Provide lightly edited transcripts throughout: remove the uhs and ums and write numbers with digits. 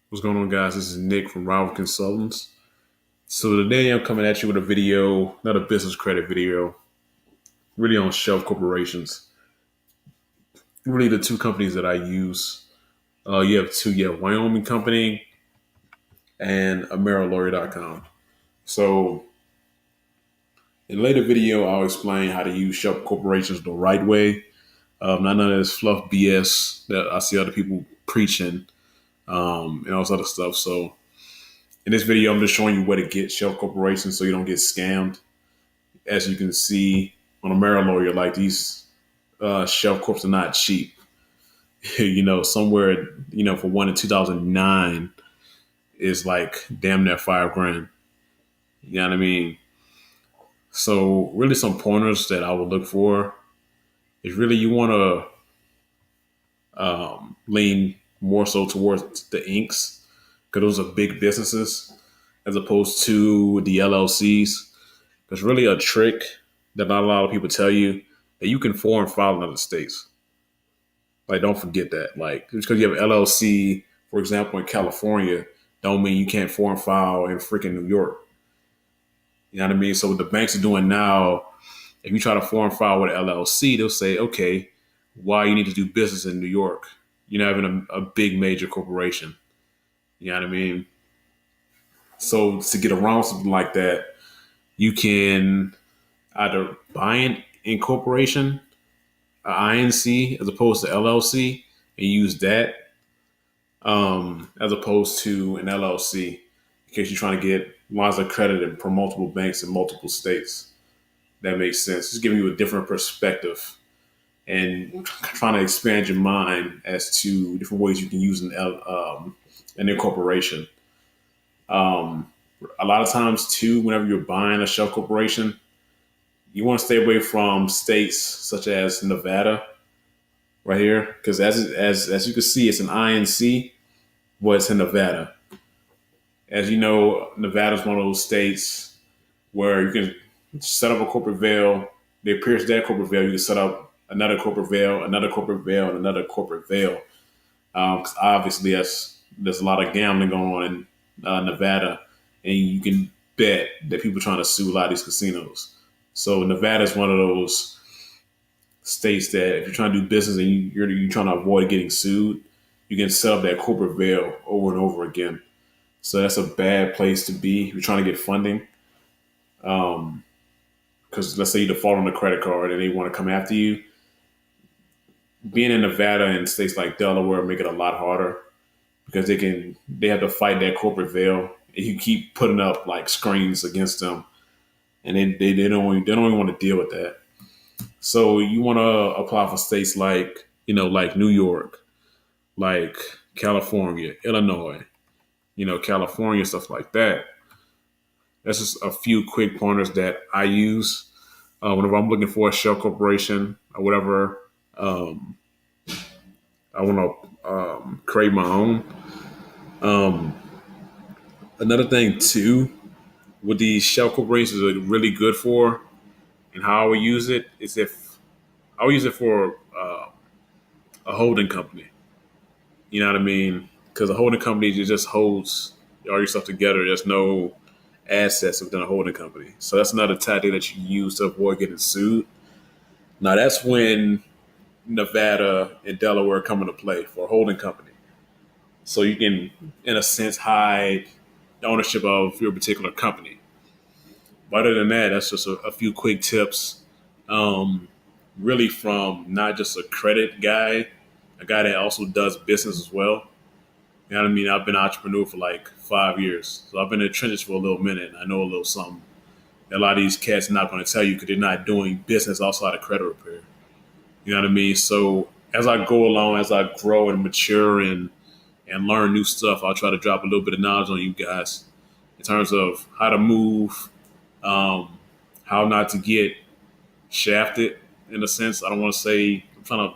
What's going on, guys? This is Nick from Rival Consultants. So today I'm coming at you with a video, not a business credit video, really on shelf corporations. Really, the two companies that I use. You have Wyoming Company and AmeriLawyer.com. So in a later video, I'll explain how to use shelf corporations the right way. Not none of this fluff BS that I see other people preaching and all this other stuff. So in this video, I'm just showing you where to get shelf corporations so you don't get scammed. As you can see on a Maryland lawyer, like these shelf corps are not cheap. Somewhere, for one in 2009 is like damn near 5 grand. You know what I mean? So really some pointers that I would look for is really you want to lean more so towards the inks because those are big businesses as opposed to the LLCs. There's really a trick that not a lot of people tell you that you can foreign file in other states. Like, don't forget that. Like, just because you have LLC, for example, in California, don't mean you can't foreign file in freaking New York. You know what I mean? So what the banks are doing now, if you try to foreign file with LLC, they'll say, okay, why you need to do business in New York? You're not even a big major corporation. You know what I mean? So to get around something like that, you can either buy an incorporation, an INC, as opposed to LLC, and use that as opposed to an LLC in case you're trying to get lines of credit from multiple banks in multiple states. That makes sense. Just giving you a different perspective and trying to expand your mind as to different ways you can use an incorporation. Um, a lot of times, too, whenever you're buying a shell corporation, you want to stay away from states such as Nevada, right here, because as you can see, it's an INC, but it's in Nevada. As you know, Nevada is one of those states where you can set up a corporate veil. They pierce that corporate veil. You can set up another corporate veil, another corporate veil, and another corporate veil. 'Cause obviously, there's a lot of gambling going on in Nevada, and you can bet that people are trying to sue a lot of these casinos. So Nevada is one of those states that if you're trying to do business and you're trying to avoid getting sued, you can set up that corporate veil over and over again. So that's a bad place to be if you're trying to get funding. Because let's say you default on a credit card and they want to come after you. Being in Nevada and states like Delaware make it a lot harder because they have to fight that corporate veil. And you keep putting up like screens against them, and they don't even want to deal with that. So you want to apply for states like like New York, like California, Illinois, California, stuff like that. That's just a few quick pointers that I use whenever I'm looking for a shell corporation or whatever. Um, I want to create my own. Um, Another thing too, what these shell corporations are really good for, and how I would use it is if I would use it for a holding company. You know what I mean? Because a holding company just holds all your stuff together. There's no assets within a holding company. So that's another tactic that you can use to avoid getting sued. Now that's when Nevada and Delaware come into play for a holding company. So you can, in a sense, hide the ownership of your particular company. But other than that, that's just a few quick tips. Um, Really, from not just a credit guy, a guy that also does business as well. You know what I mean? I've been an entrepreneur for like 5 years. So I've been in the trenches for a little minute. And I know a little something. A lot of these cats are not going to tell you because they're not doing business outside of credit repair. You know what I mean? So as I go along, as I grow and mature and learn new stuff, I'll try to drop a little bit of knowledge on you guys in terms of how to move, um, how not to get shafted in a sense. I don't want to say I'm trying to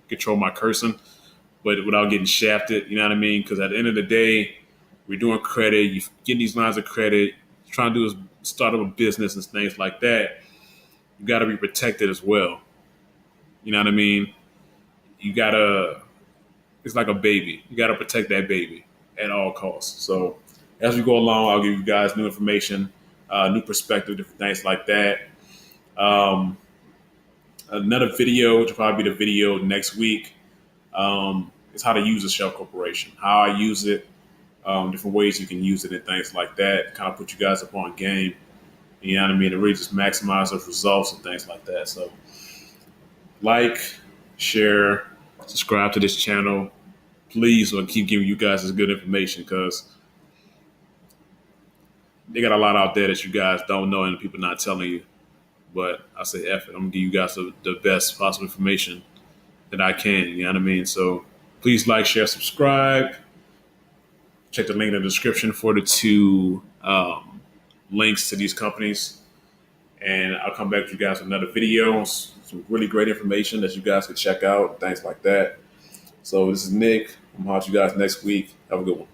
control my cursing, but without getting shafted, you know what I mean? Because at the end of the day, we're doing credit, you getting these lines of credit, trying to do is start up a business and things like that. You got to be protected as well. You know what I mean? You gotta. It's like a baby. You gotta protect that baby. at all costs. So as we go along, I'll give you guys new information, new perspective, different things like that. Um, Another video, which will probably be the video next week, is how to use a shell corporation, how I use it, different ways you can use it, and things like that. Kind of put you guys up on game. You know what I mean? To really just maximize those results and things like that. So, like, share, subscribe to this channel. Please, we'll keep giving you guys this good information because they got a lot out there that you guys don't know and people not telling you. But I say, F it, I'm gonna give you guys the best possible information that I can. You know what I mean? So please like, share, subscribe. Check the link in the description for the two links to these companies. And I'll come back to you guys with another video, some really great information that you guys can check out, things like that. So this is Nick. I'm going to talk to you guys next week. Have a good one.